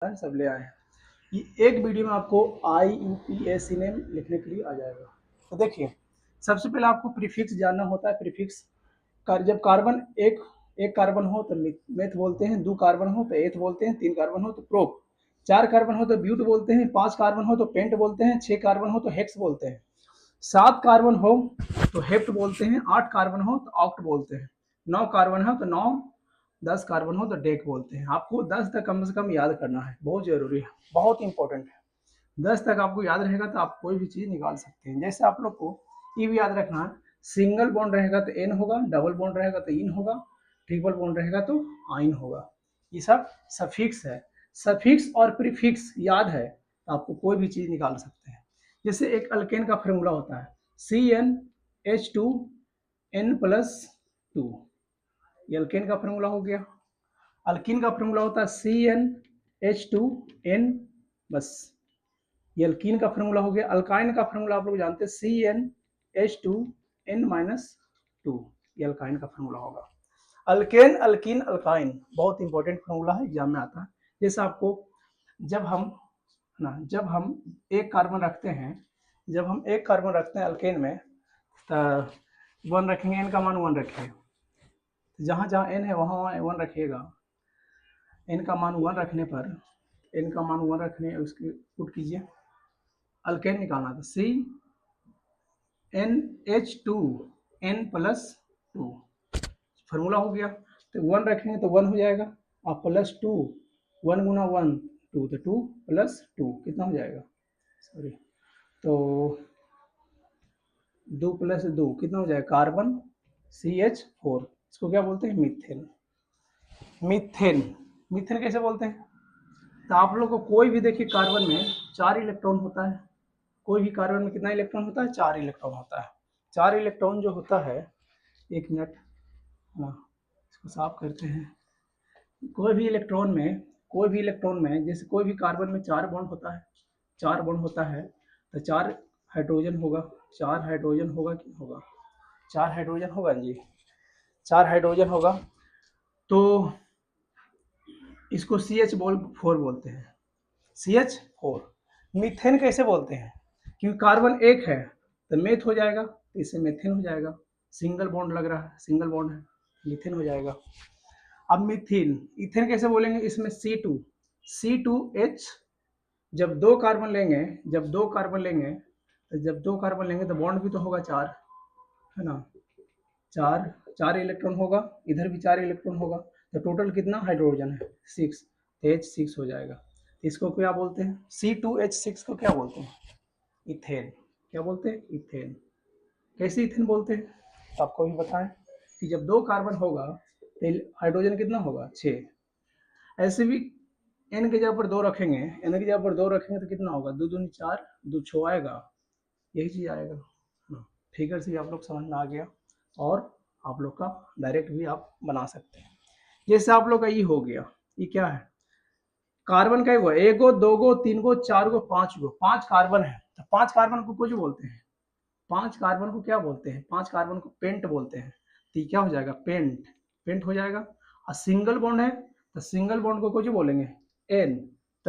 सब ले आए हैं। ये एक वीडियो में आपको IUPAC नेम लिखने के लिए आ जाएगा। तो देखिए, सबसे पहले आपको प्रीफिक्स जानना होता है। प्रीफिक्स जब कार्बन एक कार्बन हो तो मेथ बोलते हैं, 2 कार्बन हो तो एथ बोलते हैं, 3 कार्बन हो तो प्रोप, 4 कार्बन हो तो ब्यूट बोलते हैं, 5 कार्बन हो तो पेंट बोलते हैं, 6 कार्बन हो तो हेक्स बोलते हैं, 7 कार्बन हो तो हेप्ट बोलते हैं, 8 कार्बन हो तो ऑक्ट बोलते हैं, 9 कार्बन हो तो 9, 10 कार्बन हो तो डेक बोलते हैं। आपको 10 तक कम से कम याद करना है, बहुत जरूरी है, बहुत इंपॉर्टेंट है। 10 तक आपको याद रहेगा तो आप कोई भी चीज निकाल सकते हैं। जैसे आप लोग को ये भी याद रखना है, सिंगल बॉन्ड रहेगा तो एन होगा, डबल बॉन्ड रहेगा तो इन होगा, ट्रिपल बॉन्ड रहेगा तो आइन होगा। ये सब सफिक्स है। सफिक्स और प्रीफिक्स याद है तो आपको कोई भी चीज निकाल सकते हैं। जैसे एक अल्केन का फॉर्मूला होता है CnH2n+2, ये अल्केन का फॉर्मूला हो गया। अल्कीन का फॉर्मूला होता है CnH2n, बस ये अल्कीन का फॉर्मूला हो गया। अल्काइन का फॉर्मूला आप लोग जानते हैं CnH2n-2, ये अल्काइन का फॉर्मूला होगा। अल्केन, अल्कीन, अल्काइन बहुत इंपॉर्टेंट फॉर्मूला है, एग्जाम में आता है। जैसे आपको जब हम एक कार्बन रखते हैं, अल्केन में तो 1 रखेंगे, एन का मान 1 रखिए, जहां जहां एन है वहां 1 रखिएगा। एन का मान 1 रखने पर, उसकी पुट कीजिए, अल्केन निकालना था CnH2n+2 फार्मूला हो गया। तो 1 रखेंगे तो 1 हो जाएगा, और +2, 1 गुना 1 2, तो 2 + 2 कितना हो जाएगा, सॉरी, तो 2 + 2 कितना हो जाएगा, कार्बन CH4। इसको क्या बोलते हैं, मीथेन। मीथेन कैसे बोलते हैं, तो आप लोग को कोई भी देखिए कार्बन में 4 इलेक्ट्रॉन होता है। कोई भी कार्बन में कितना इलेक्ट्रॉन होता है, 4 इलेक्ट्रॉन होता है। 4 इलेक्ट्रॉन जो होता है, एक मिनट इसको साफ करते हैं। कोई भी इलेक्ट्रॉन में जैसे कोई भी कार्बन में 4 बॉन्ड होता है, 4 बॉन्ड होता है तो 4 हाइड्रोजन होगा, 4 हाइड्रोजन होगा कि होगा, 4 हाइड्रोजन होगा जी, 4 हाइड्रोजन होगा। तो इसको CH4 बोलते हैं, CH4। मीथेन कैसे बोलते हैं, क्योंकि कार्बन एक है तो मेथ हो जाएगा, तो इससे मेथेन हो जाएगा। सिंगल बॉन्ड लग रहा है, सिंगल बॉन्ड है, मीथेन हो जाएगा। अब मीथेन, इथेन कैसे बोलेंगे, इसमें C2H, जब 2 कार्बन लेंगे तो बॉन्ड भी तो होगा 4, है ना, 4 इलेक्ट्रॉन होगा, इधर भी 4 इलेक्ट्रॉन होगा, तो टोटल कितना हाइड्रोजन है, 6, H6 हो जाएगा। इसको क्या बोलते हैं, C2H6 को क्या बोलते हैं, इथेन। क्या बोलते हैं, इथेन। कैसे इथेन बोलते हैं, तो आपको भी बताएं कि जब 2 कार्बन होगा तो हाइड्रोजन कितना होगा, 6। ऐसे भी n की जगह पर 2 रखेंगे, तो कितना होगा, 2 दूनी 4, 2 6 आएगा, यही चीज आएगा। फिगर से आप लोग समझ में आ गया, और आप लोग का डायरेक्ट भी आप बना सकते हैं। जैसे आप लोग का ये हो गया, ये क्या है, कार्बन का हुआ 1 गो, 2 गो, 3 गो, 4 गो, 5 गो, 5 कार्बन है, तो 5 कार्बन को कुछ बोलते हैं, 5 कार्बन को क्या बोलते हैं, 5 कार्बन को पेंट बोलते हैं। तो क्या हो जाएगा, पेंट हो जाएगा। और सिंगल बॉन्ड है तो सिंगल बॉन्ड को कुछ बोलेंगे, एन।